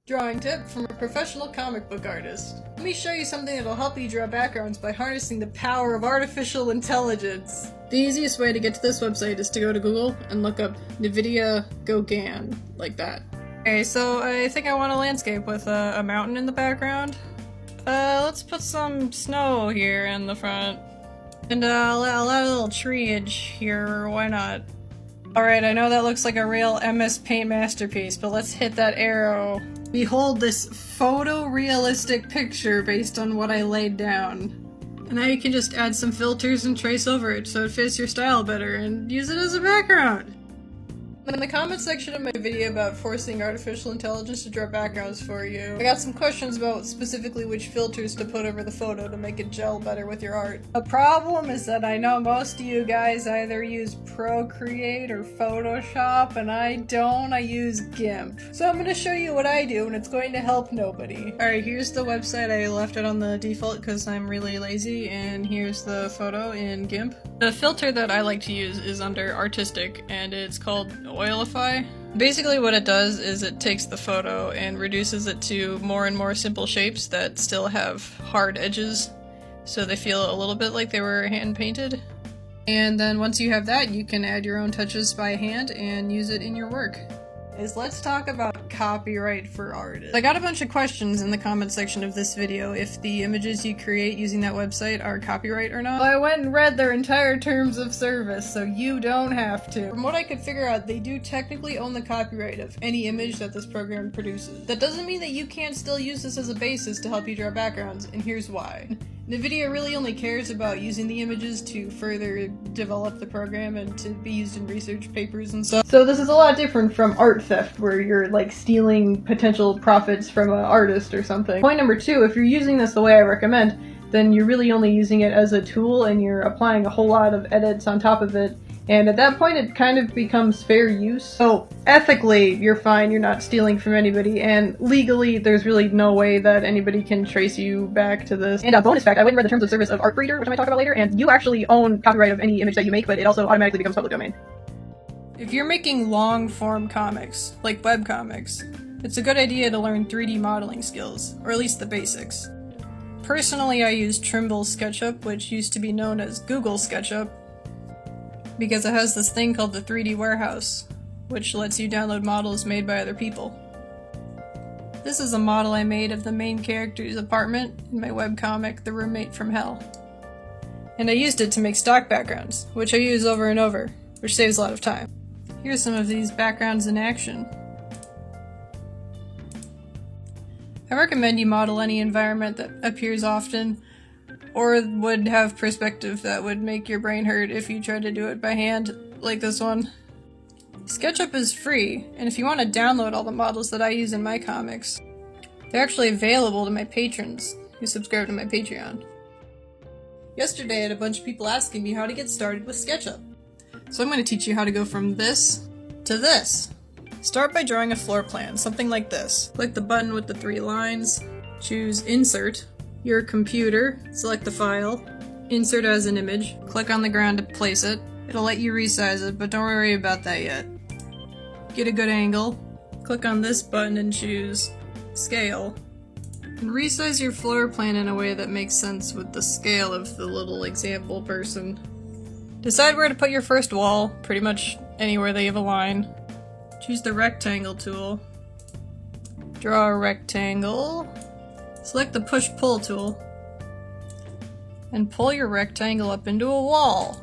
Drawing tip from a professional comic book artist. Let me show you something that'll help you draw backgrounds by harnessing the power of artificial intelligence. The easiest way to get to this website is to go to Google and look up NVIDIA GoGAN, like that. Okay, so I think I want a landscape with a mountain in the background. Let's put some snow here in the front. And I'll add a little treeage here, why not? Alright, I know that looks like a real MS Paint masterpiece, but let's hit that arrow. Behold this photorealistic picture based on what I laid down. And now you can just add some filters and trace over it so it fits your style better and use it as a background. In the comment section of my video about forcing artificial intelligence to draw backgrounds for you, I got some questions about specifically which filters to put over the photo to make it gel better with your art. The problem is that I know most of you guys either use Procreate or Photoshop, and I don't, I use GIMP. So I'm going to show you what I do, and it's going to help nobody. Alright, here's the website. I left it on the default because I'm really lazy, and here's the photo in GIMP. The filter that I like to use is under Artistic, and it's called Oilify. Basically what it does is it takes the photo and reduces it to more and more simple shapes that still have hard edges, so they feel a little bit like they were hand painted. And then once you have that, you can add your own touches by hand and use it in your work. Let's talk about copyright for artists. I got a bunch of questions in the comment section of this video if the images you create using that website are copyright or not. Well, I went and read their entire terms of service, so you don't have to. From what I could figure out, they do technically own the copyright of any image that this program produces. That doesn't mean that you can't still use this as a basis to help you draw backgrounds, and here's why. NVIDIA really only cares about using the images to further develop the program and to be used in research papers and stuff. So this is a lot different from art theft, where you're like stealing potential profits from an artist or something. Point number two, if you're using this the way I recommend, then you're really only using it as a tool and you're applying a whole lot of edits on top of it. And at that point, it kind of becomes fair use. So ethically, you're fine, you're not stealing from anybody, and legally, there's really no way that anybody can trace you back to this. And a bonus fact, I went and read the terms of service of Artbreeder, which I might talk about later, and you actually own copyright of any image that you make, but it also automatically becomes public domain. If you're making long-form comics, like webcomics, it's a good idea to learn 3D modeling skills, or at least the basics. Personally, I use Trimble's Sketchup, which used to be known as Google Sketchup, because it has this thing called the 3D warehouse, which lets you download models made by other people. This is a model I made of the main character's apartment in my webcomic, The Roommate from Hell. And I used it to make stock backgrounds, which I use over and over, which saves a lot of time. Here's some of these backgrounds in action. I recommend you model any environment that appears often, or would have perspective that would make your brain hurt if you tried to do it by hand, like this one. Sketchup is free, and if you want to download all the models that I use in my comics, they're actually available to my patrons who subscribe to my Patreon. Yesterday I had a bunch of people asking me how to get started with Sketchup. So I'm going to teach you how to go from this to this. Start by drawing a floor plan, something like this. Click the button with the 3 lines, choose Insert, your computer, select the file, insert as an image, click on the ground to place it. It'll let you resize it, but don't worry about that yet. Get a good angle, click on this button and choose Scale, and resize your floor plan in a way that makes sense with the scale of the little example person. Decide where to put your first wall, pretty much anywhere they have a line. Choose the rectangle tool. Draw a rectangle. Select the push-pull tool, and pull your rectangle up into a wall.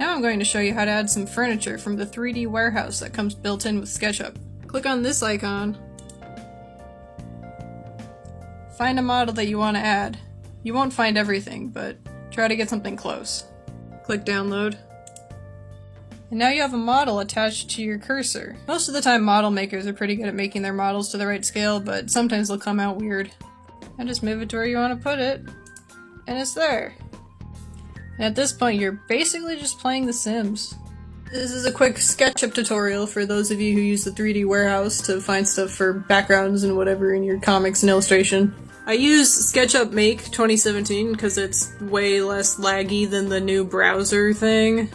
Now I'm going to show you how to add some furniture from the 3D warehouse that comes built in with SketchUp. Click on this icon. Find a model that you want to add. You won't find everything, but try to get something close. Click download. And now you have a model attached to your cursor. Most of the time model makers are pretty good at making their models to the right scale, but sometimes they'll come out weird. And just move it to where you want to put it, and it's there. And at this point, you're basically just playing The Sims. This is a quick SketchUp tutorial for those of you who use the 3D warehouse to find stuff for backgrounds and whatever in your comics and illustration. I use SketchUp Make 2017 because it's way less laggy than the new browser thing.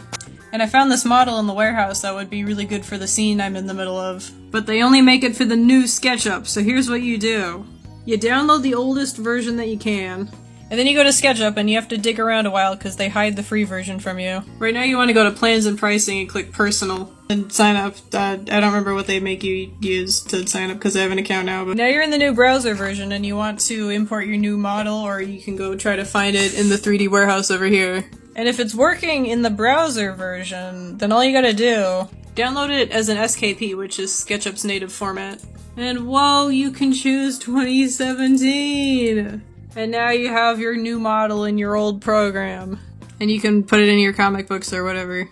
And I found this model in the warehouse that would be really good for the scene I'm in the middle of. But they only make it for the new Sketchup, so here's what you do. You download the oldest version that you can, and then you go to Sketchup and you have to dig around a while because they hide the free version from you. Right now you want to go to plans and pricing and click personal and sign up. I don't remember what they make you use to sign up because I have an account now. But now you're in the new browser version and you want to import your new model, or you can go try to find it in the 3D warehouse over here. And if it's working in the browser version, then all you gotta do, download it as an SKP, which is SketchUp's native format. And whoa, you can choose 2017! And now you have your new model in your old program. And you can put it in your comic books or whatever.